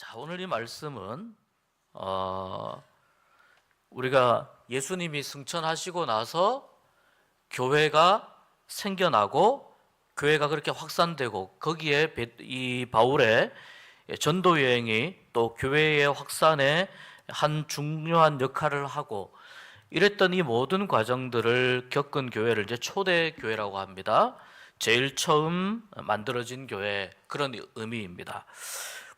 자, 오늘 이 말씀은 우리가 예수님이 승천하시고 나서 교회가 생겨나고 교회가 그렇게 확산되고 거기에 이 바울의 전도 여행이 또 교회의 확산에 한 중요한 역할을 하고 이랬던 이 모든 과정들을 겪은 교회를 이제 초대 교회라고 합니다. 제일 처음 만들어진 교회, 그런 의미입니다.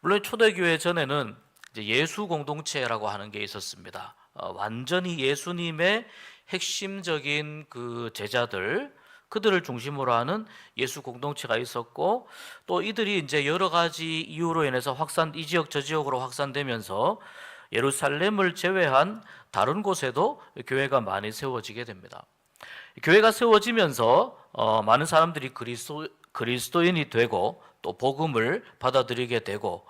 물론 초대교회 전에는 이제 예수 공동체라고 하는 게 있었습니다. 완전히 예수님의 핵심적인 그 제자들, 그들을 중심으로 하는 예수 공동체가 있었고, 또 이들이 이제 여러 가지 이유로 인해서 이 지역 저 지역으로 확산되면서 예루살렘을 제외한 다른 곳에도 교회가 많이 세워지게 됩니다. 교회가 세워지면서 많은 사람들이 그리스도인이 되고 또 복음을 받아들이게 되고,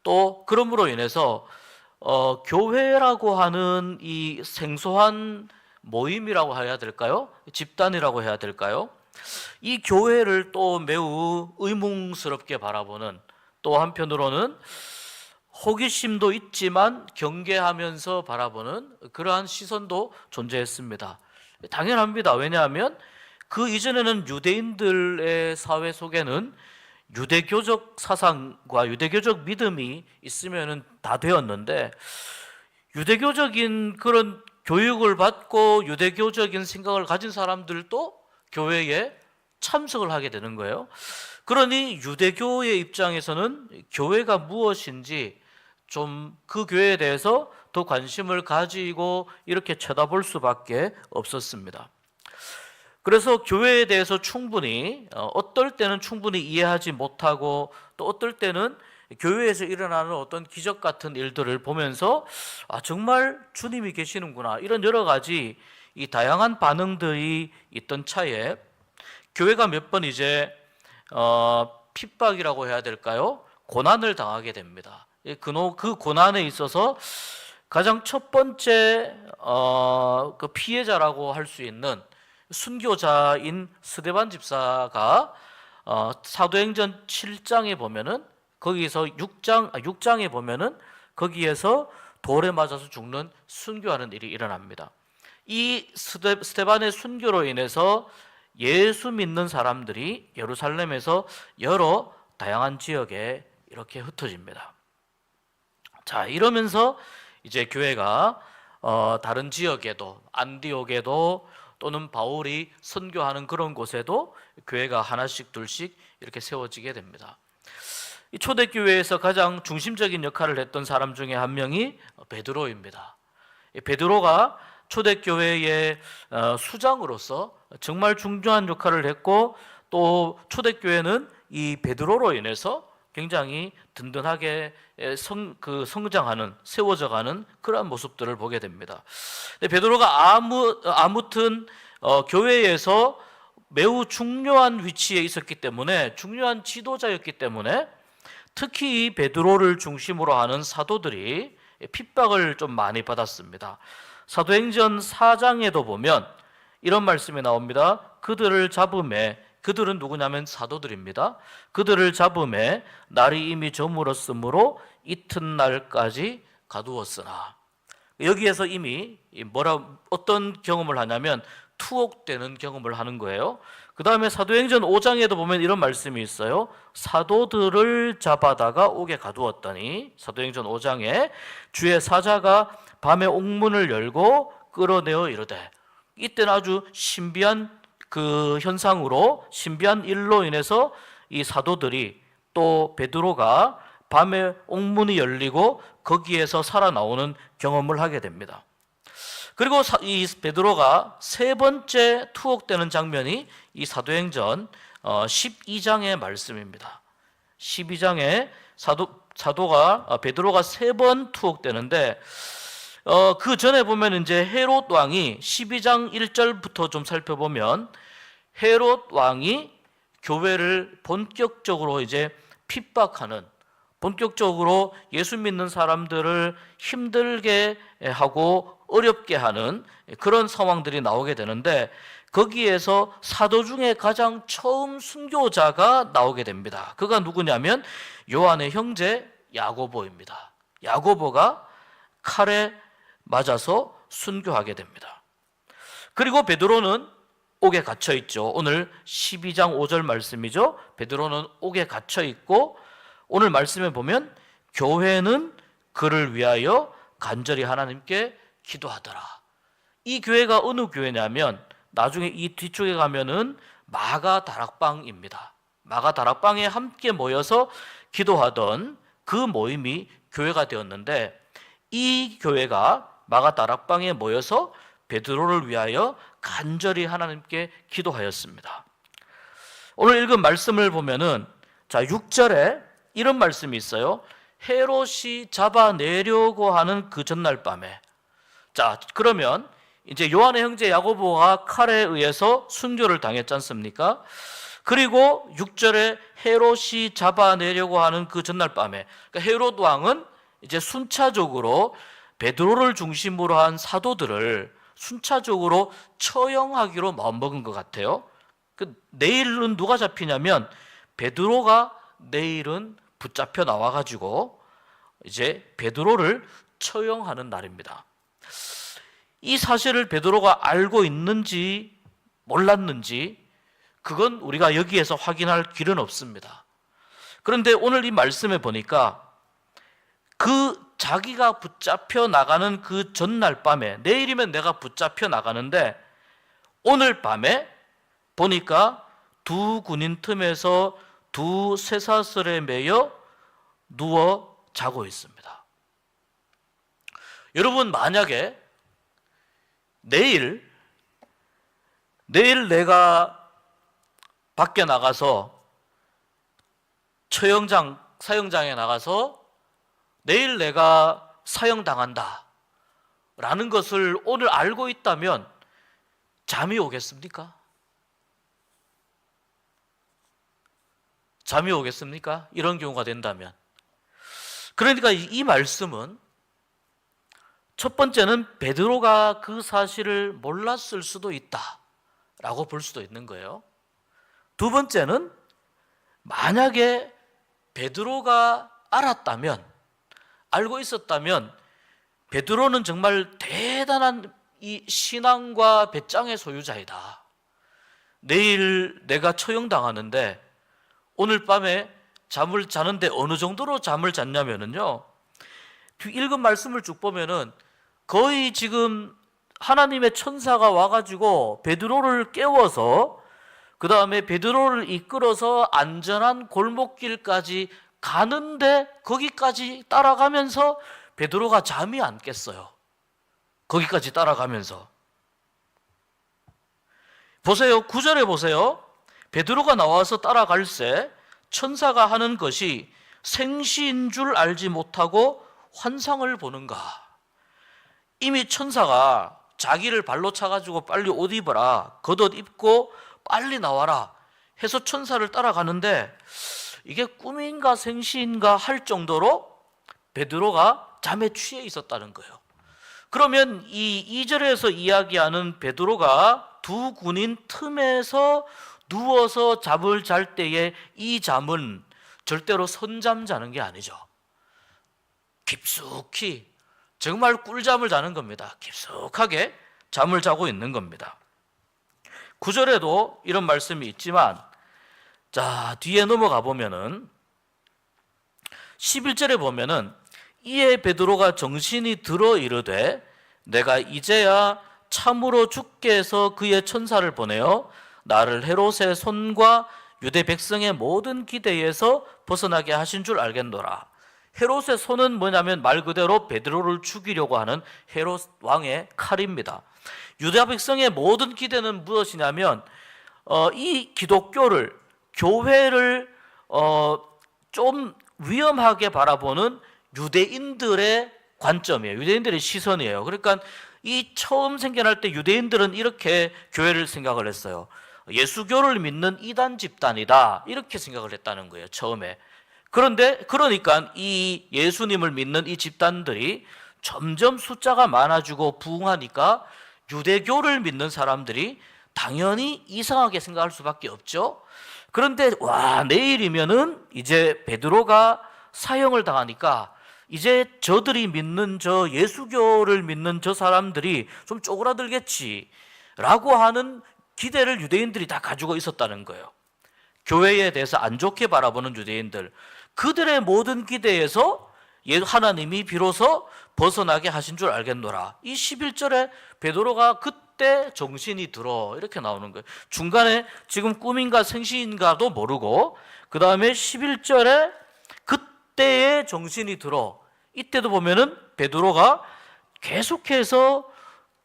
또 그러므로 인해서 교회라고 하는 이 생소한 모임이라고 해야 될까요? 집단이라고 해야 될까요? 이 교회를 또 매우 의문스럽게 바라보는, 또 한편으로는 호기심도 있지만 경계하면서 바라보는 그러한 시선도 존재했습니다. 당연합니다. 왜냐하면 그 이전에는 유대인들의 사회 속에는 유대교적 사상과 유대교적 믿음이 있으면 다 되었는데, 유대교적인 그런 교육을 받고 유대교적인 생각을 가진 사람들도 교회에 참석을 하게 되는 거예요. 그러니 유대교의 입장에서는 교회가 무엇인지 좀 그 교회에 대해서 더 관심을 가지고 이렇게 쳐다볼 수밖에 없었습니다. 그래서 교회에 대해서 충분히 어떨 때는 충분히 이해하지 못하고, 또 어떨 때는 교회에서 일어나는 어떤 기적 같은 일들을 보면서 정말 주님이 계시는구나, 이런 여러 가지 이 다양한 반응들이 있던 차에 교회가 몇 번 이제 핍박이라고 해야 될까요? 고난을 당하게 됩니다. 그 고난에 있어서 가장 첫 번째 그 피해자라고 할 수 있는 순교자인 스데반 집사가 사도행전 7장에 보면은 거기서 6장에 보면은 거기에서 돌에 맞아서 죽는 순교하는 일이 일어납니다. 이 스데반의 순교로 인해서 예수 믿는 사람들이 예루살렘에서 여러 다양한 지역에 이렇게 흩어집니다. 자, 이러면서 이제 교회가 다른 지역에도, 안디옥에도, 또는 바울이 선교하는 그런 곳에도 교회가 하나씩 둘씩 이렇게 세워지게 됩니다. 이 초대교회에서 가장 중심적인 역할을 했던 사람 중에 한 명이 베드로입니다. 베드로가 초대교회의 수장으로서 정말 중요한 역할을 했고, 또 초대교회는 이 베드로로 인해서 굉장히 든든하게 성장하는, 세워져가는 그러한 모습들을 보게 됩니다. 베드로가 아무튼 교회에서 매우 중요한 위치에 있었기 때문에, 중요한 지도자였기 때문에 특히 이 베드로를 중심으로 하는 사도들이 핍박을 좀 많이 받았습니다. 사도행전 4장에도 보면 이런 말씀이 나옵니다. 그들을 잡음에, 그들은 누구냐면 사도들입니다. 그들을 잡음에 날이 이미 저물었으므로 이튿날까지 가두었으나. 여기에서 이미 어떤 경험을 하냐면 투옥되는 경험을 하는 거예요. 그 다음에 사도행전 5장에도 보면 이런 말씀이 있어요. 사도들을 잡아다가 옥에 가두었더니, 사도행전 5장에 주의 사자가 밤에 옥문을 열고 끌어내어 이르되, 이때는 아주 신비한 그 현상으로, 신비한 일로 인해서 이 사도들이, 또 베드로가 밤에 옥문이 열리고 거기에서 살아나오는 경험을 하게 됩니다. 그리고 이 베드로가 세 번째 투옥되는 장면이 이 사도행전 12장의 말씀입니다. 12장에 베드로가 세 번 투옥되는데, 그 전에 보면 이제 헤롯 왕이 12장 1절부터 좀 살펴보면, 헤롯 왕이 교회를 본격적으로 이제 핍박하는, 본격적으로 예수 믿는 사람들을 힘들게 하고 어렵게 하는 그런 상황들이 나오게 되는데, 거기에서 사도 중에 가장 처음 순교자가 나오게 됩니다. 그가 누구냐면 요한의 형제 야고보입니다. 야고보가 칼에 맞아서 순교하게 됩니다. 그리고 베드로는 옥에 갇혀 있죠. 오늘 12장 5절 말씀이죠. 베드로는 옥에 갇혀 있고 오늘 말씀에 보면 교회는 그를 위하여 간절히 하나님께 기도하더라. 이 교회가 어느 교회냐면 나중에 이 뒤쪽에 가면은 마가 다락방입니다. 마가 다락방에 함께 모여서 기도하던 그 모임이 교회가 되었는데 이 교회가 마가 다락방에 모여서 베드로를 위하여 간절히 하나님께 기도하였습니다. 오늘 읽은 말씀을 보면은 6절에 이런 말씀이 있어요. 헤롯이 잡아내려고 하는 그 전날 밤에. 그러면 이제 요한의 형제 야고보가 칼에 의해서 순교를 당했지 않습니까? 그리고 6절에 헤롯이 잡아내려고 하는 그 전날 밤에, 그러니까 헤롯 왕은 이제 순차적으로 베드로를 중심으로 한 사도들을 순차적으로 처형하기로 마음먹은 것 같아요. 내일은 누가 잡히냐면 베드로가 내일은 붙잡혀 나와가지고 이제 베드로를 처형하는 날입니다. 이 사실을 베드로가 알고 있는지 몰랐는지 그건 우리가 여기에서 확인할 길은 없습니다. 그런데 오늘 이 말씀에 보니까 자기가 붙잡혀 나가는 그 전날 밤에, 내일이면 내가 붙잡혀 나가는데 오늘 밤에 보니까 두 군인 틈에서 두 쇠사슬에 매여 누워 자고 있습니다. 여러분, 만약에 내일 내가 밖에 나가서 사형장에 나가서 내일 내가 사형당한다 라는 것을 오늘 알고 있다면 잠이 오겠습니까? 잠이 오겠습니까? 이런 경우가 된다면. 그러니까 이 말씀은 첫 번째는 베드로가 그 사실을 몰랐을 수도 있다라고 볼 수도 있는 거예요. 두 번째는 만약에 베드로가 알고 있었다면 베드로는 정말 대단한 이 신앙과 배짱의 소유자이다. 내일 내가 처형당하는데 오늘 밤에 잠을 자는데 어느 정도로 잠을 잤냐면요, 읽은 말씀을 쭉 보면은 거의 지금 하나님의 천사가 와가지고 베드로를 깨워서 그 다음에 베드로를 이끌어서 안전한 골목길까지 가는데 거기까지 따라가면서 베드로가 잠이 안 깼어요. 거기까지 따라가면서. 보세요. 9절에 보세요. 베드로가 나와서 따라갈새 천사가 하는 것이 생시인 줄 알지 못하고 환상을 보는가. 이미 천사가 자기를 발로 차가지고 빨리 옷 입어라, 겉옷 입고 빨리 나와라 해서 천사를 따라가는데 이게 꿈인가 생시인가 할 정도로 베드로가 잠에 취해 있었다는 거예요. 그러면 이 2절에서 이야기하는 베드로가 두 군인 틈에서 누워서 잠을 잘 때에 이 잠은 절대로 선잠 자는 게 아니죠. 깊숙이 정말 꿀잠을 자는 겁니다. 깊숙하게 잠을 자고 있는 겁니다. 9절에도 이런 말씀이 있지만 뒤에 넘어가 보면은 11절에 보면은 이에 베드로가 정신이 들어 이르되 내가 이제야 참으로 주께서 그의 천사를 보내어 나를 헤롯의 손과 유대 백성의 모든 기대에서 벗어나게 하신 줄 알겠노라. 헤롯의 손은 뭐냐면 말 그대로 베드로를 죽이려고 하는 헤롯 왕의 칼입니다. 유대 백성의 모든 기대는 무엇이냐면 이 기독교를, 교회를 좀 위험하게 바라보는 유대인들의 관점이에요. 유대인들의 시선이에요. 그러니까 이 처음 생겨날 때 유대인들은 이렇게 교회를 생각을 했어요. 예수교를 믿는 이단 집단이다, 이렇게 생각을 했다는 거예요, 처음에. 그러니까 이 예수님을 믿는 이 집단들이 점점 숫자가 많아지고 부흥하니까 유대교를 믿는 사람들이 당연히 이상하게 생각할 수밖에 없죠. 그런데 내일이면은 이제 베드로가 사형을 당하니까 이제 저들이 믿는 저 예수교를 믿는 저 사람들이 좀 쪼그라들겠지라고 하는 기대를 유대인들이 다 가지고 있었다는 거예요. 교회에 대해서 안 좋게 바라보는 유대인들, 그들의 모든 기대에서 하나님이 비로소 벗어나게 하신 줄 알겠노라. 이 11절에 베드로가 그때 정신이 들어 이렇게 나오는 거예요. 중간에 지금 꿈인가 생시인가도 모르고 그 다음에 11절에 그때의 정신이 들어, 이때도 보면은 베드로가 계속해서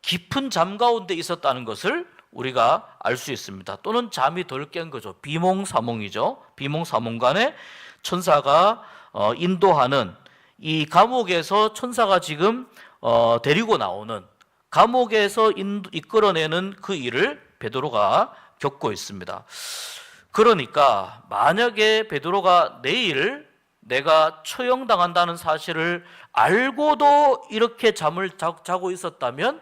깊은 잠 가운데 있었다는 것을 우리가 알 수 있습니다. 또는 잠이 덜 깬 거죠. 비몽사몽이죠. 비몽사몽간에 천사가 인도하는 이 감옥에서 천사가 지금 데리고 나오는, 감옥에서 이끌어내는 그 일을 베드로가 겪고 있습니다. 그러니까 만약에 베드로가 내일 내가 처형당한다는 사실을 알고도 이렇게 잠을 자고 있었다면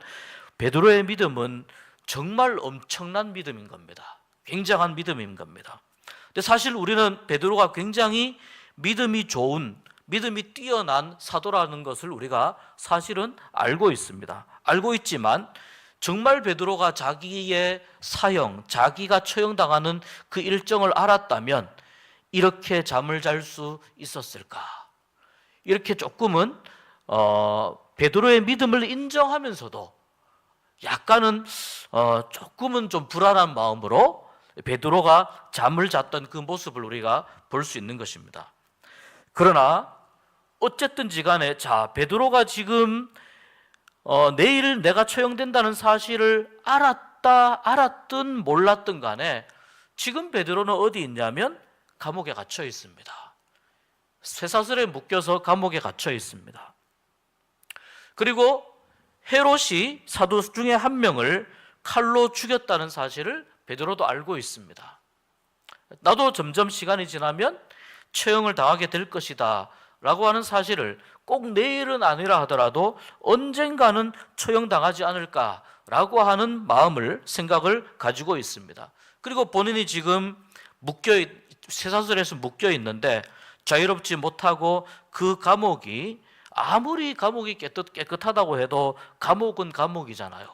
베드로의 믿음은 정말 엄청난 믿음인 겁니다. 굉장한 믿음인 겁니다. 근데 사실 우리는 베드로가 굉장히 믿음이 좋은, 믿음이 뛰어난 사도라는 것을 우리가 사실은 알고 있습니다. 알고 있지만 정말 베드로가 자기의 사형, 자기가 처형당하는 그 일정을 알았다면 이렇게 잠을 잘 수 있었을까? 이렇게 조금은 베드로의 믿음을 인정하면서도 약간은 조금은 좀 불안한 마음으로 베드로가 잠을 잤던 그 모습을 우리가 볼 수 있는 것입니다. 그러나 어쨌든지 간에 베드로가 지금 내일 내가 처형된다는 사실을 알았든 몰랐든 간에 지금 베드로는 어디 있냐면 감옥에 갇혀 있습니다. 쇠사슬에 묶여서 감옥에 갇혀 있습니다. 그리고 헤롯이 사도 중에 한 명을 칼로 죽였다는 사실을 베드로도 알고 있습니다. 나도 점점 시간이 지나면 처형을 당하게 될 것이다 라고 하는 사실을 꼭 내일은 아니라 하더라도 언젠가는 처형당하지 않을까라고 하는 생각을 가지고 있습니다. 그리고 본인이 지금 쇠사슬에서 묶여 있는데 자유롭지 못하고 그 감옥이 아무리 감옥이 깨끗하다고 해도 감옥은 감옥이잖아요.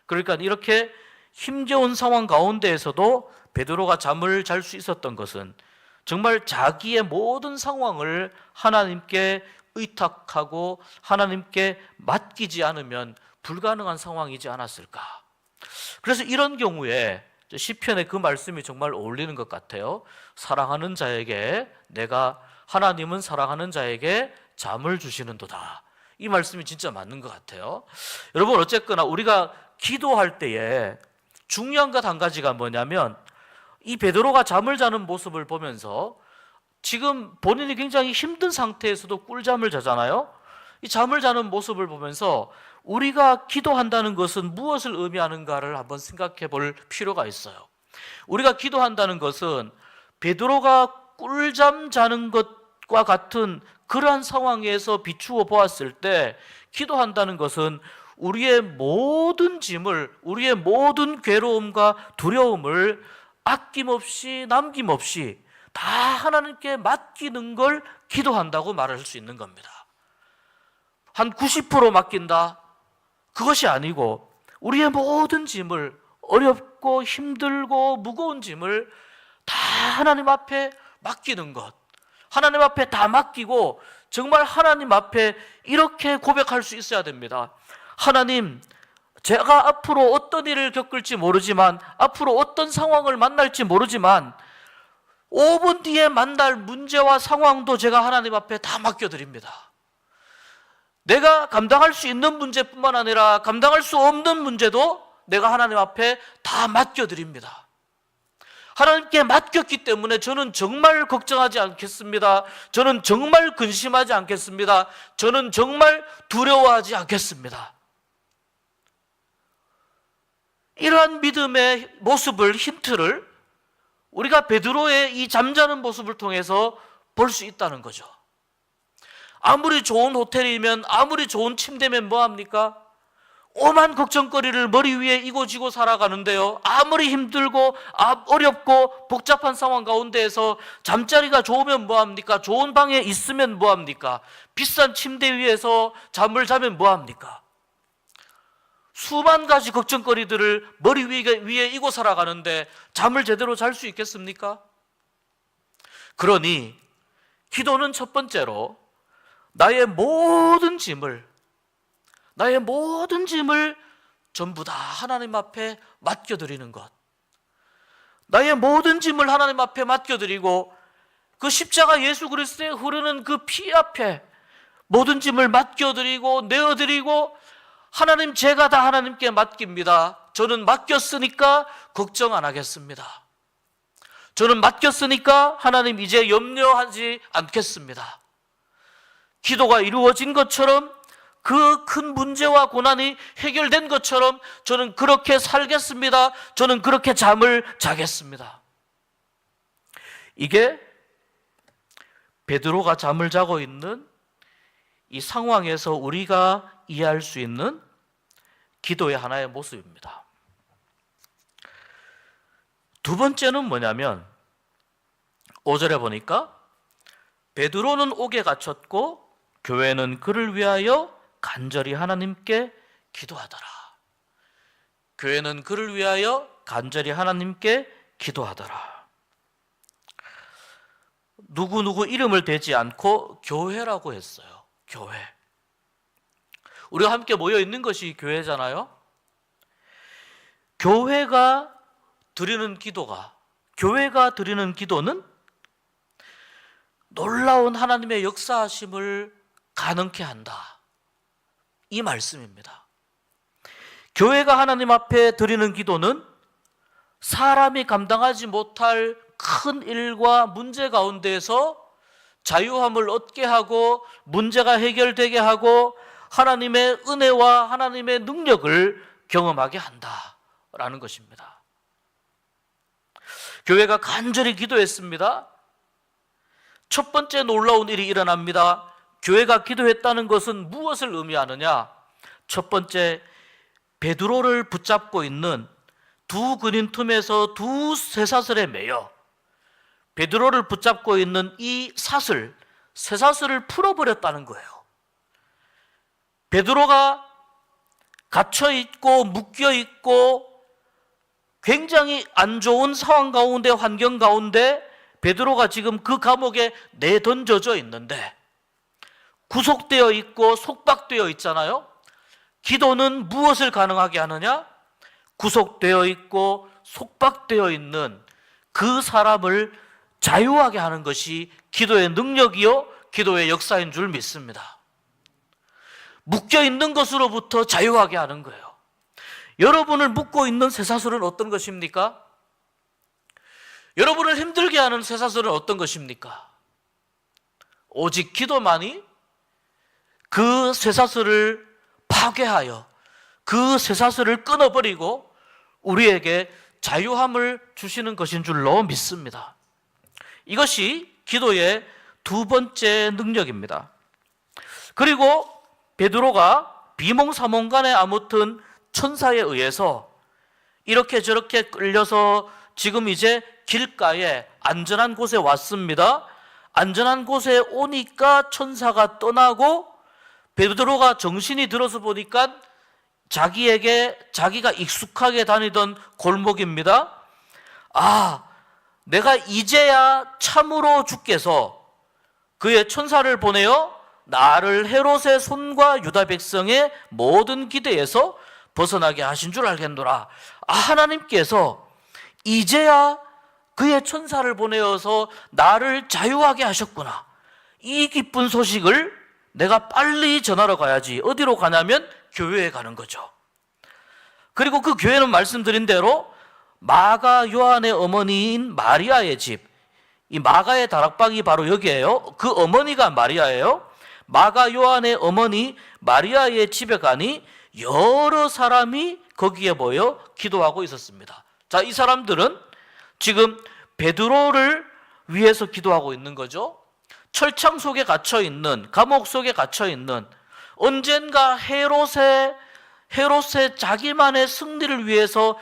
그러니까 이렇게 힘겨운 상황 가운데에서도 베드로가 잠을 잘 수 있었던 것은 정말 자기의 모든 상황을 하나님께 의탁하고 하나님께 맡기지 않으면 불가능한 상황이지 않았을까. 그래서 이런 경우에 시편의 그 말씀이 정말 어울리는 것 같아요. 사랑하는 자에게 하나님은 사랑하는 자에게 잠을 주시는도다. 이 말씀이 진짜 맞는 것 같아요. 여러분 어쨌거나 우리가 기도할 때에 중요한 것 한 가지가 뭐냐면 이 베드로가 잠을 자는 모습을 보면서 지금 본인이 굉장히 힘든 상태에서도 꿀잠을 자잖아요. 이 잠을 자는 모습을 보면서 우리가 기도한다는 것은 무엇을 의미하는가를 한번 생각해 볼 필요가 있어요. 우리가 기도한다는 것은 베드로가 꿀잠 자는 것과 같은 그러한 상황에서 비추어 보았을 때 기도한다는 것은 우리의 모든 짐을, 우리의 모든 괴로움과 두려움을 아낌없이 남김없이 다 하나님께 맡기는 걸 기도한다고 말할 수 있는 겁니다. 한 90% 맡긴다? 그것이 아니고 우리의 모든 짐을, 어렵고 힘들고 무거운 짐을 다 하나님 앞에 맡기는 것, 하나님 앞에 다 맡기고 정말 하나님 앞에 이렇게 고백할 수 있어야 됩니다. 하나님, 제가 앞으로 어떤 일을 겪을지 모르지만, 앞으로 어떤 상황을 만날지 모르지만 5분 뒤에 만날 문제와 상황도 제가 하나님 앞에 다 맡겨드립니다. 내가 감당할 수 있는 문제뿐만 아니라 감당할 수 없는 문제도 내가 하나님 앞에 다 맡겨드립니다. 하나님께 맡겼기 때문에 저는 정말 걱정하지 않겠습니다. 저는 정말 근심하지 않겠습니다. 저는 정말 두려워하지 않겠습니다. 이러한 믿음의 모습을, 힌트를 우리가 베드로의 이 잠자는 모습을 통해서 볼 수 있다는 거죠. 아무리 좋은 호텔이면, 아무리 좋은 침대면 뭐합니까? 오만 걱정거리를 머리 위에 이고 지고 살아가는데요, 아무리 힘들고 어렵고 복잡한 상황 가운데에서 잠자리가 좋으면 뭐합니까? 좋은 방에 있으면 뭐합니까? 비싼 침대 위에서 잠을 자면 뭐합니까? 수만 가지 걱정거리들을 머리 위에 이고 살아가는데 잠을 제대로 잘 수 있겠습니까? 그러니 기도는 첫 번째로 나의 모든 짐을 전부 다 하나님 앞에 맡겨드리는 것. 나의 모든 짐을 하나님 앞에 맡겨드리고 그 십자가 예수 그리스도에 흐르는 그 피 앞에 모든 짐을 맡겨드리고 내어드리고, 하나님, 제가 다 하나님께 맡깁니다. 저는 맡겼으니까 걱정 안 하겠습니다. 저는 맡겼으니까 하나님 이제 염려하지 않겠습니다. 기도가 이루어진 것처럼, 그 큰 문제와 고난이 해결된 것처럼 저는 그렇게 살겠습니다. 저는 그렇게 잠을 자겠습니다. 이게 베드로가 잠을 자고 있는 이 상황에서 우리가 이해할 수 있는 기도의 하나의 모습입니다. 두 번째는 뭐냐면 5절에 보니까 베드로는 옥에 갇혔고 교회는 그를 위하여 간절히 하나님께 기도하더라. 교회는 그를 위하여 간절히 하나님께 기도하더라. 누구 이름을 대지 않고 교회라고 했어요. 교회. 우리가 함께 모여 있는 것이 교회잖아요. 교회가 드리는 기도는 놀라운 하나님의 역사하심을 가능케 한다, 이 말씀입니다. 교회가 하나님 앞에 드리는 기도는 사람이 감당하지 못할 큰 일과 문제 가운데에서 자유함을 얻게 하고 문제가 해결되게 하고 하나님의 은혜와 하나님의 능력을 경험하게 한다라는 것입니다. 교회가 간절히 기도했습니다. 첫 번째 놀라운 일이 일어납니다. 교회가 기도했다는 것은 무엇을 의미하느냐? 첫 번째, 베드로를 붙잡고 있는 두 근인 틈에서 두 쇠사슬에 매여 베드로를 붙잡고 있는 이 쇠사슬을 풀어버렸다는 거예요. 베드로가 갇혀있고 묶여있고 굉장히 안 좋은 상황 가운데, 환경 가운데 베드로가 지금 그 감옥에 내던져져 있는데, 구속되어 있고 속박되어 있잖아요. 기도는 무엇을 가능하게 하느냐? 구속되어 있고 속박되어 있는 그 사람을 자유하게 하는 것이 기도의 능력이요 기도의 역사인 줄 믿습니다. 묶여있는 것으로부터 자유하게 하는 거예요. 여러분을 묶고 있는 쇠사슬은 어떤 것입니까? 여러분을 힘들게 하는 쇠사슬은 어떤 것입니까? 오직 기도만이 그 쇠사슬을 파괴하여 그 쇠사슬을 끊어버리고 우리에게 자유함을 주시는 것인 줄로 믿습니다. 이것이 기도의 두 번째 능력입니다. 그리고 베드로가 비몽사몽간에 아무튼 천사에 의해서 이렇게 저렇게 끌려서 지금 이제 길가에 안전한 곳에 왔습니다. 안전한 곳에 오니까 천사가 떠나고 베드로가 정신이 들어서 보니까 자기가 익숙하게 다니던 골목입니다. 내가 이제야 참으로 주께서 그의 천사를 보내어 나를 헤롯의 손과 유다 백성의 모든 기대에서 벗어나게 하신 줄 알겠노라. 하나님께서 이제야 그의 천사를 보내어서 나를 자유하게 하셨구나. 이 기쁜 소식을 내가 빨리 전하러 가야지. 어디로 가냐면 교회에 가는 거죠. 그리고 그 교회는 말씀드린 대로 마가 요한의 어머니인 마리아의 집, 이 마가의 다락방이 바로 여기예요. 그 어머니가 마리아예요. 마가 요한의 어머니 마리아의 집에 가니 여러 사람이 거기에 모여 기도하고 있었습니다. 자, 이 사람들은 지금 베드로를 위해서 기도하고 있는 거죠. 철창 속에 갇혀 있는, 감옥 속에 갇혀 있는, 언젠가 헤롯의 헤롯의 자기만의 승리를 위해서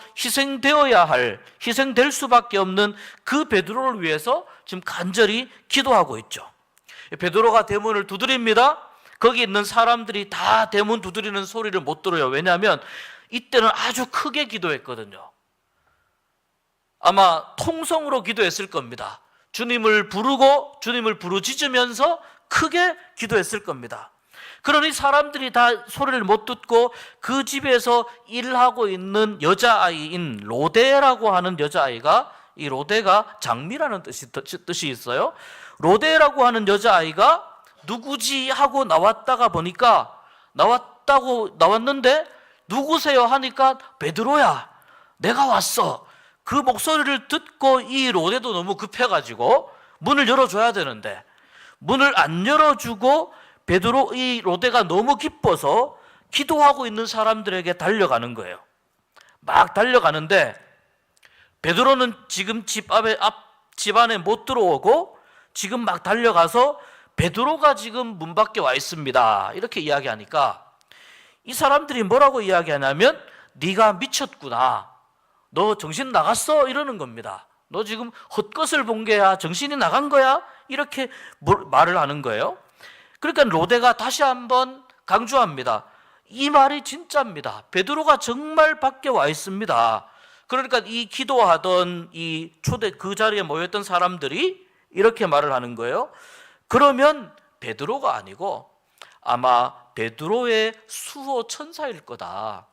희생될 수밖에 없는 그 베드로를 위해서 지금 간절히 기도하고 있죠. 베드로가 대문을 두드립니다. 거기 있는 사람들이 다 대문 두드리는 소리를 못 들어요. 왜냐하면 이때는 아주 크게 기도했거든요. 아마 통성으로 기도했을 겁니다. 주님을 부르짖으면서 크게 기도했을 겁니다. 그러니 사람들이 다 소리를 못 듣고 그 집에서 일하고 있는 여자아이인 로데라고 하는 여자아이가, 이 로데가 장미라는 뜻이 있어요. 로데라고 하는 여자아이가 누구지 하고 나왔다가 보니까 나왔는데 누구세요 하니까 베드로야, 내가 왔어. 그 목소리를 듣고 이 로데도 너무 급해가지고 문을 열어줘야 되는데 문을 안 열어주고 이 로데가 너무 기뻐서 기도하고 있는 사람들에게 달려가는 거예요. 막 달려가는데 베드로는 지금 집 안에 못 들어오고 지금 막 달려가서 베드로가 지금 문 밖에 와 있습니다. 이렇게 이야기하니까 이 사람들이 뭐라고 이야기하냐면 네가 미쳤구나. 너 정신 나갔어? 이러는 겁니다. 너 지금 헛것을 본 게야? 정신이 나간 거야? 이렇게 말을 하는 거예요. 그러니까 로데가 다시 한번 강조합니다. 이 말이 진짜입니다. 베드로가 정말 밖에 와 있습니다. 그러니까 이 기도하던 그 자리에 모였던 사람들이 이렇게 말을 하는 거예요. 그러면 베드로가 아니고 아마 베드로의 수호 천사일 거다.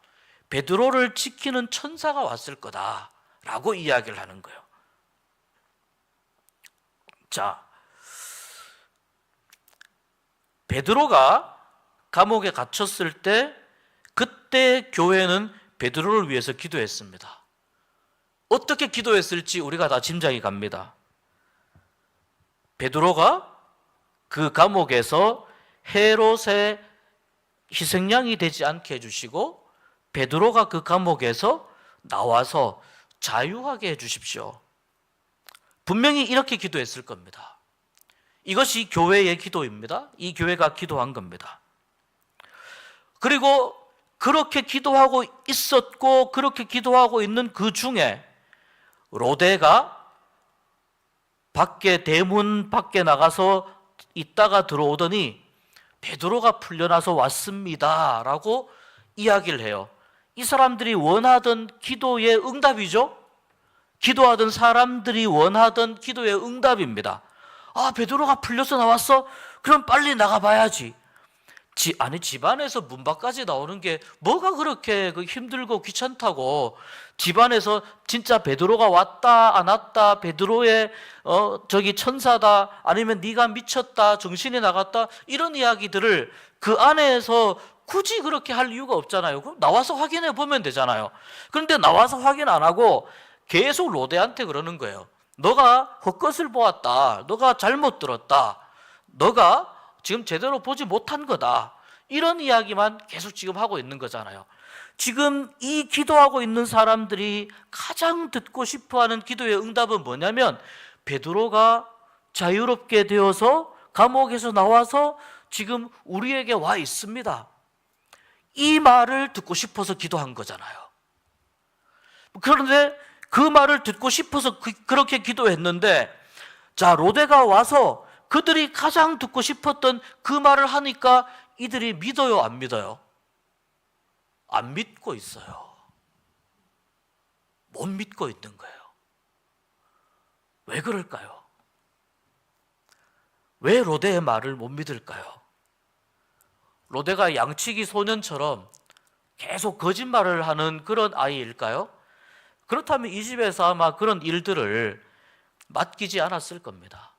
베드로를 지키는 천사가 왔을 거다라고 이야기를 하는 거예요. 자, 베드로가 감옥에 갇혔을 때 그때 교회는 베드로를 위해서 기도했습니다. 어떻게 기도했을지 우리가 다 짐작이 갑니다. 베드로가 그 감옥에서 헤롯의 희생양이 되지 않게 해주시고 베드로가 그 감옥에서 나와서 자유하게 해주십시오. 분명히 이렇게 기도했을 겁니다. 이것이 교회의 기도입니다. 이 교회가 기도한 겁니다. 그리고 그렇게 기도하고 있었고 그렇게 기도하고 있는 그 중에 로데가 대문 밖에 나가서 있다가 들어오더니 베드로가 풀려나서 왔습니다 라고 이야기를 해요. 이 사람들이 원하던 기도의 응답이죠. 기도하던 사람들이 원하던 기도의 응답입니다. 아, 베드로가 풀려서 나왔어? 그럼 빨리 나가봐야지. 집안에서 문 밖까지 나오는 게 뭐가 그렇게 힘들고 귀찮다고. 집안에서 진짜 베드로가 왔다 안 왔다, 베드로의 천사다, 아니면 네가 미쳤다, 정신이 나갔다, 이런 이야기들을 그 안에서 굳이 그렇게 할 이유가 없잖아요. 그럼 나와서 확인해 보면 되잖아요. 그런데 나와서 확인 안 하고 계속 로데한테 그러는 거예요. 너가 헛것을 보았다, 너가 잘못 들었다, 너가 지금 제대로 보지 못한 거다, 이런 이야기만 계속 지금 하고 있는 거잖아요. 지금 이 기도하고 있는 사람들이 가장 듣고 싶어하는 기도의 응답은 뭐냐면 베드로가 자유롭게 되어서 감옥에서 나와서 지금 우리에게 와 있습니다. 이 말을 듣고 싶어서 기도한 거잖아요. 그런데 그 말을 듣고 싶어서 그렇게 기도했는데, 자, 로데가 와서 그들이 가장 듣고 싶었던 그 말을 하니까 이들이 믿어요, 안 믿어요? 안 믿고 있어요. 못 믿고 있는 거예요. 왜 그럴까요? 왜 로데의 말을 못 믿을까요? 로데가 양치기 소년처럼 계속 거짓말을 하는 그런 아이일까요? 그렇다면 이 집에서 아마 그런 일들을 맡기지 않았을 겁니다.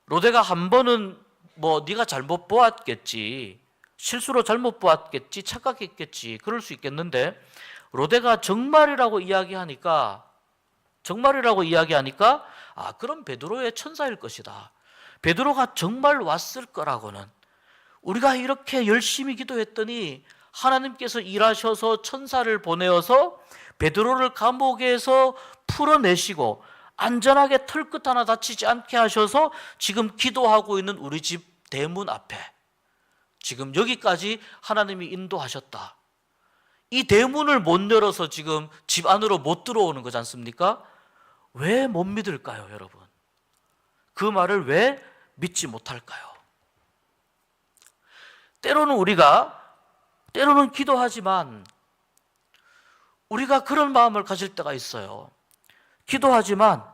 로데가 한 번은 네가 잘못 보았겠지, 실수로 잘못 보았겠지, 착각했겠지, 그럴 수 있겠는데 로데가 정말이라고 이야기하니까 아, 그럼 베드로의 천사일 것이다. 베드로가 정말 왔을 거라고는, 우리가 이렇게 열심히 기도했더니 하나님께서 일하셔서 천사를 보내어서 베드로를 감옥에서 풀어내시고 안전하게 털끝 하나 다치지 않게 하셔서 지금 기도하고 있는 우리 집 대문 앞에 지금 여기까지 하나님이 인도하셨다. 이 대문을 못 열어서 지금 집 안으로 못 들어오는 거지 않습니까? 왜 못 믿을까요, 여러분? 그 말을 왜 믿지 못할까요? 때로는 기도하지만 우리가 그런 마음을 가질 때가 있어요. 기도하지만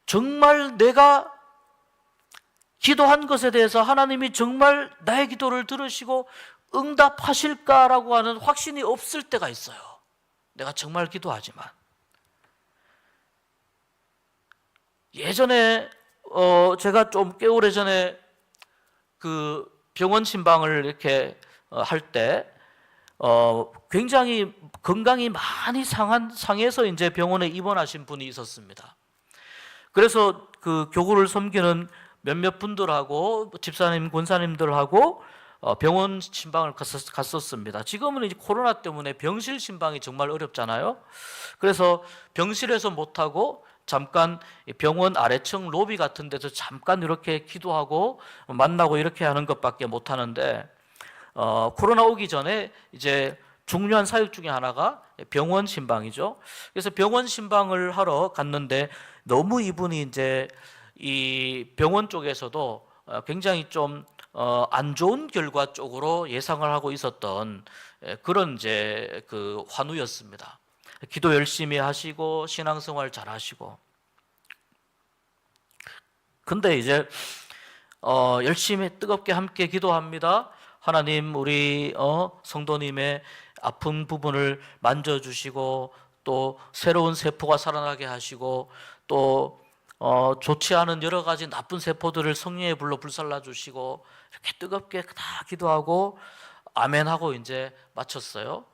정말 내가 기도한 것에 대해서 하나님이 정말 나의 기도를 들으시고 응답하실까라고 하는 확신이 없을 때가 있어요. 내가 정말 기도하지만. 예전에 제가 좀 꽤 오래 전에 그 병원 신방을 이렇게 할 때 굉장히 건강이 많이 상해서 이제 병원에 입원하신 분이 있었습니다. 그래서 그 교구를 섬기는 몇몇 분들하고 집사님, 권사님들하고 병원 신방을 갔었습니다. 지금은 이제 코로나 때문에 병실 신방이 정말 어렵잖아요. 그래서 병실에서 못하고 잠깐 병원 아래층 로비 같은 데서 잠깐 이렇게 기도하고 만나고 이렇게 하는 것밖에 못 하는데, 코로나 오기 전에 이제 중요한 사역 중에 하나가 병원 신방이죠. 그래서 병원 신방을 하러 갔는데 너무 이분이 이제 이 병원 쪽에서도 굉장히 좀 안 좋은 결과 쪽으로 예상을 하고 있었던 그런 이제 그 환우였습니다. 기도 열심히 하시고 신앙생활 잘 하시고. 근데 이제 열심히 뜨겁게 함께 기도합니다. 하나님, 우리 성도님의 아픈 부분을 만져주시고 또 새로운 세포가 살아나게 하시고 또 좋지 않은 여러 가지 나쁜 세포들을 성령의 불로 불살라 주시고, 이렇게 뜨겁게 다 기도하고 아멘하고 이제 마쳤어요.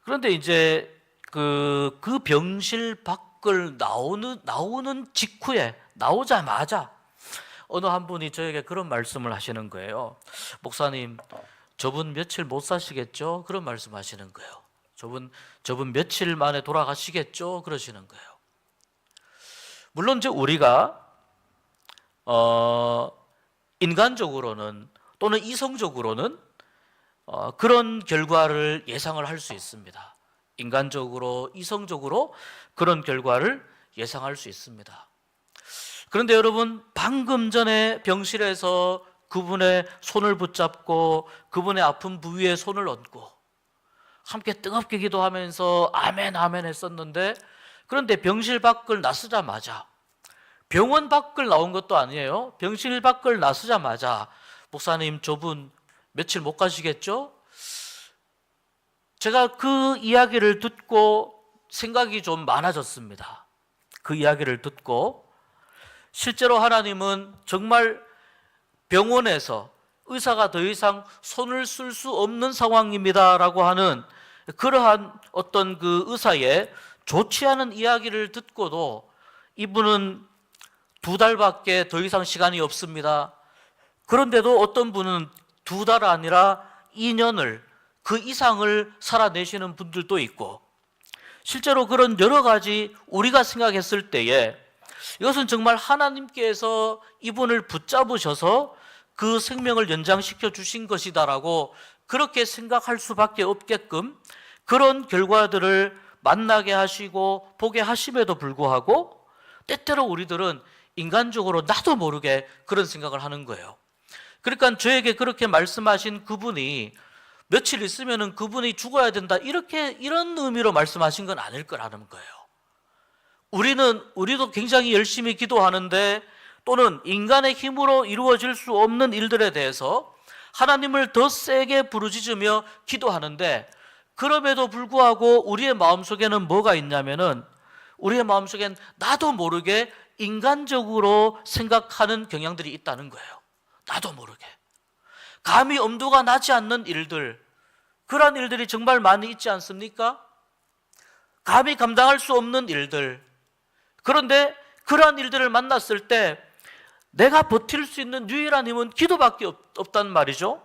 그런데 이제 그 병실 밖을 나오는 직후에, 나오자마자 어느 한 분이 저에게 그런 말씀을 하시는 거예요. 목사님, 저분 며칠 못 사시겠죠? 그런 말씀 하시는 거예요. 저분 며칠 만에 돌아가시겠죠? 그러시는 거예요. 물론 이제 우리가 인간적으로는 또는 이성적으로는 그런 결과를 예상을 할 수 있습니다. 인간적으로, 이성적으로 그런 결과를 예상할 수 있습니다. 그런데 여러분, 방금 전에 병실에서 그분의 손을 붙잡고 그분의 아픈 부위에 손을 얹고 함께 뜨겁게 기도하면서 아멘 아멘 했었는데, 그런데 병실 밖을 나서자마자, 병원 밖을 나온 것도 아니에요. 병실 밖을 나서자마자 목사님, 저분 며칠 못 가시겠죠? 제가 그 이야기를 듣고 생각이 좀 많아졌습니다. 그 이야기를 듣고 실제로 하나님은 정말 병원에서 의사가 더 이상 손을 쓸 수 없는 상황입니다라고 하는 그러한 어떤 그 의사의 좋지 않은 이야기를 듣고도 이분은 2달밖에 더 이상 시간이 없습니다. 그런데도 어떤 분은 2달 아니라 2년을, 그 이상을 살아내시는 분들도 있고, 실제로 그런 여러 가지 우리가 생각했을 때에 이것은 정말 하나님께서 이분을 붙잡으셔서 그 생명을 연장시켜 주신 것이다라고 그렇게 생각할 수밖에 없게끔 그런 결과들을 만나게 하시고 보게 하심에도 불구하고, 때때로 우리들은 인간적으로 나도 모르게 그런 생각을 하는 거예요. 그러니까 저에게 그렇게 말씀하신 그분이 며칠 있으면은 그분이 죽어야 된다, 이런 의미로 말씀하신 건 아닐 거라는 거예요. 우리도 굉장히 열심히 기도하는데, 또는 인간의 힘으로 이루어질 수 없는 일들에 대해서 하나님을 더 세게 부르짖으며 기도하는데, 그럼에도 불구하고 우리의 마음속에는 뭐가 있냐면은, 우리의 마음속엔 나도 모르게 인간적으로 생각하는 경향들이 있다는 거예요. 나도 모르게. 감히 엄두가 나지 않는 일들, 그러한 일들이 정말 많이 있지 않습니까? 감히 감당할 수 없는 일들. 그런데 그러한 일들을 만났을 때 내가 버틸 수 있는 유일한 힘은 기도밖에 없단 말이죠.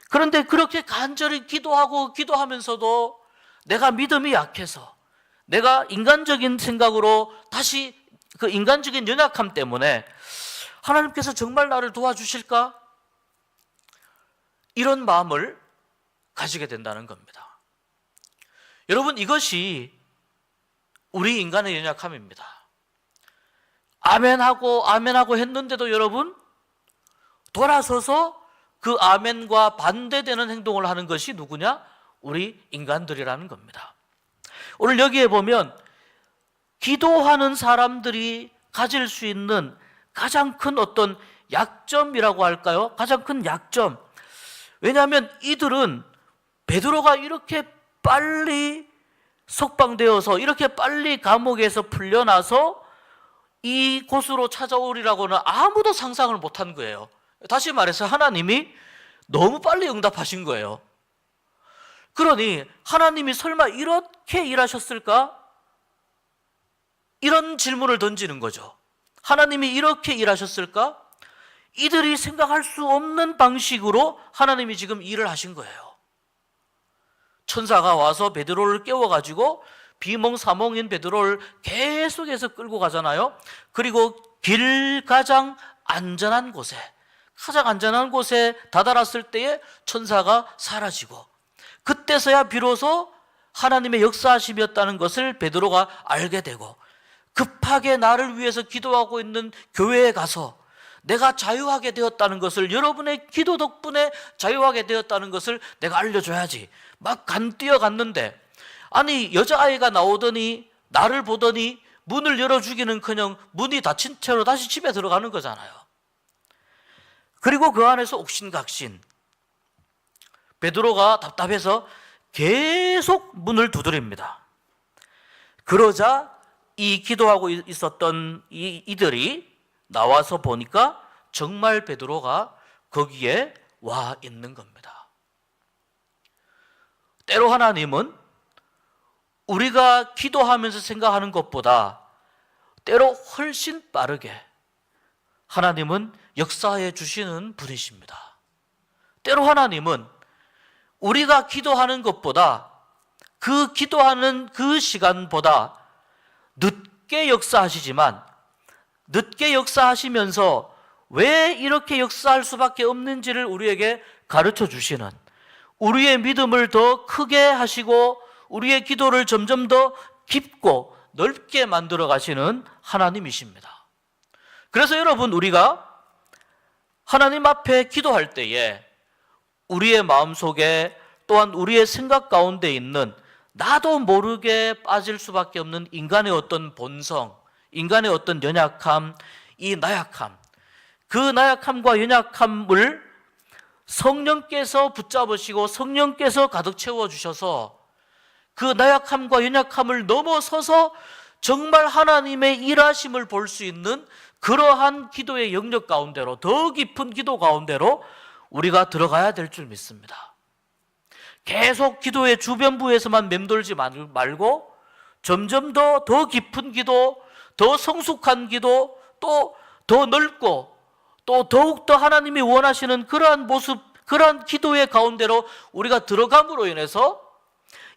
그런데 그렇게 간절히 기도하면서도 내가 믿음이 약해서, 내가 인간적인 생각으로 다시 그 인간적인 연약함 때문에 하나님께서 정말 나를 도와주실까? 이런 마음을 가지게 된다는 겁니다. 여러분, 이것이 우리 인간의 연약함입니다. 아멘하고 했는데도 여러분, 돌아서서 그 아멘과 반대되는 행동을 하는 것이 누구냐? 우리 인간들이라는 겁니다. 오늘 여기에 보면 기도하는 사람들이 가질 수 있는 가장 큰 어떤 약점이라고 할까요? 가장 큰 약점. 왜냐하면 이들은 베드로가 이렇게 빨리 석방되어서 이렇게 빨리 감옥에서 풀려나서 이곳으로 찾아오리라고는 아무도 상상을 못한 거예요. 다시 말해서 하나님이 너무 빨리 응답하신 거예요. 그러니 하나님이 설마 이렇게 일하셨을까? 이런 질문을 던지는 거죠. 하나님이 이렇게 일하셨을까? 이들이 생각할 수 없는 방식으로 하나님이 지금 일을 하신 거예요. 천사가 와서 베드로를 깨워가지고 비몽사몽인 베드로를 계속해서 끌고 가잖아요. 그리고 가장 안전한 곳에 다다랐을 때에 천사가 사라지고, 그때서야 비로소 하나님의 역사하심이었다는 것을 베드로가 알게 되고, 급하게 나를 위해서 기도하고 있는 교회에 가서 내가 자유하게 되었다는 것을, 여러분의 기도 덕분에 자유하게 되었다는 것을 내가 알려줘야지. 막 뛰어갔는데, 아니 여자아이가 나오더니 나를 보더니 문을 열어주기는커녕 문이 닫힌 채로 다시 집에 들어가는 거잖아요. 그리고 그 안에서 옥신각신 베드로가 답답해서 계속 문을 두드립니다. 그러자 이 기도하고 있었던 이들이 나와서 보니까 정말 베드로가 거기에 와 있는 겁니다. 때로 하나님은 우리가 기도하면서 생각하는 것보다 때로 훨씬 빠르게 하나님은 역사해 주시는 분이십니다. 때로 하나님은 우리가 기도하는 것보다, 그 기도하는 그 시간보다 늦게 역사하시지만, 늦게 역사하시면서 왜 이렇게 역사할 수밖에 없는지를 우리에게 가르쳐 주시는, 우리의 믿음을 더 크게 하시고 우리의 기도를 점점 더 깊고 넓게 만들어 가시는 하나님이십니다. 그래서 여러분, 우리가 하나님 앞에 기도할 때에 우리의 마음속에, 또한 우리의 생각 가운데 있는 나도 모르게 빠질 수밖에 없는 인간의 어떤 본성, 인간의 어떤 연약함, 이 나약함, 그 나약함과 연약함을 성령께서 붙잡으시고 성령께서 가득 채워주셔서 그 나약함과 연약함을 넘어서서 정말 하나님의 일하심을 볼 수 있는 그러한 기도의 영역 가운데로, 더 깊은 기도 가운데로 우리가 들어가야 될 줄 믿습니다. 계속 기도의 주변부에서만 맴돌지 말고 점점 더 깊은 기도, 더 성숙한 기도, 또 더 넓고 또 더욱더 하나님이 원하시는 그러한 모습, 그러한 기도의 가운데로 우리가 들어감으로 인해서,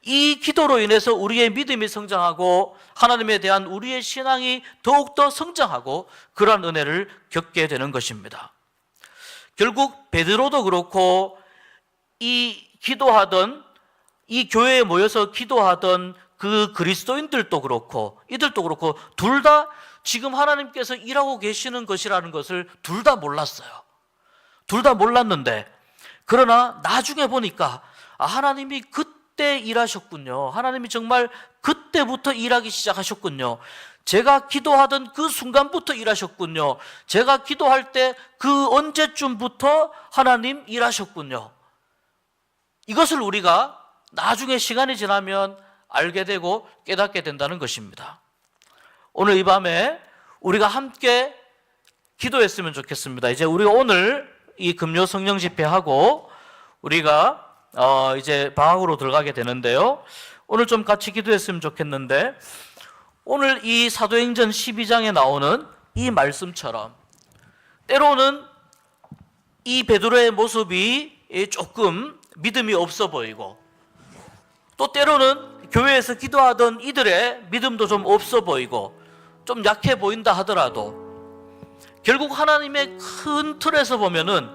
이 기도로 인해서 우리의 믿음이 성장하고 하나님에 대한 우리의 신앙이 더욱더 성장하고 그러한 은혜를 겪게 되는 것입니다. 결국 베드로도 그렇고 이 기도하던, 이 교회에 모여서 기도하던 그 그리스도인들도 그렇고 이들도 그렇고 둘 다 지금 하나님께서 일하고 계시는 것이라는 것을 둘 다 몰랐어요. 둘 다 몰랐는데, 그러나 나중에 보니까 하나님이 그때 일하셨군요. 하나님이 정말 그때부터 일하기 시작하셨군요. 제가 기도하던 그 순간부터 일하셨군요. 제가 기도할 때 그 언제쯤부터 하나님 일하셨군요. 이것을 우리가 나중에 시간이 지나면 알게 되고 깨닫게 된다는 것입니다. 오늘 이 밤에 우리가 함께 기도했으면 좋겠습니다. 이제 우리가 오늘 이 금요 성령 집회하고 우리가 이제 방학으로 들어가게 되는데요. 오늘 좀 같이 기도했으면 좋겠는데, 오늘 이 사도행전 12장에 나오는 이 말씀처럼 때로는 이 베드로의 모습이 조금 믿음이 없어 보이고, 또 때로는 교회에서 기도하던 이들의 믿음도 좀 없어 보이고 좀 약해 보인다 하더라도, 결국 하나님의 큰 틀에서 보면은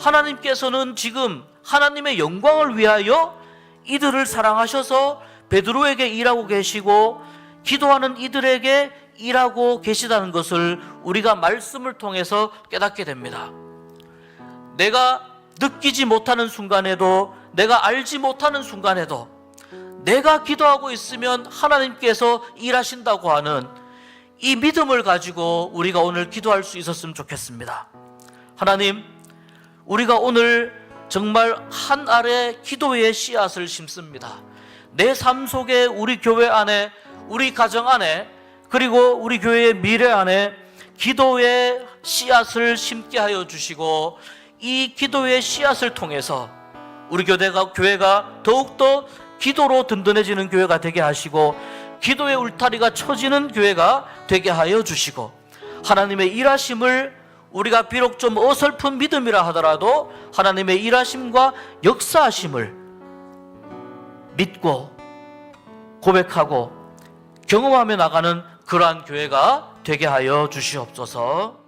하나님께서는 지금 하나님의 영광을 위하여 이들을 사랑하셔서 베드로에게 일하고 계시고 기도하는 이들에게 일하고 계시다는 것을 우리가 말씀을 통해서 깨닫게 됩니다. 내가 느끼지 못하는 순간에도, 내가 알지 못하는 순간에도 내가 기도하고 있으면 하나님께서 일하신다고 하는 이 믿음을 가지고 우리가 오늘 기도할 수 있었으면 좋겠습니다. 하나님, 우리가 오늘 정말 한 알의 기도의 씨앗을 심습니다. 내 삶 속에, 우리 교회 안에, 우리 가정 안에, 그리고 우리 교회의 미래 안에 기도의 씨앗을 심게 하여 주시고, 이 기도의 씨앗을 통해서 우리 교회가 더욱더 기도로 든든해지는 교회가 되게 하시고, 기도의 울타리가 쳐지는 교회가 되게 하여 주시고, 하나님의 일하심을 우리가 비록 좀 어설픈 믿음이라 하더라도 하나님의 일하심과 역사하심을 믿고 고백하고 경험하며 나가는 그러한 교회가 되게 하여 주시옵소서.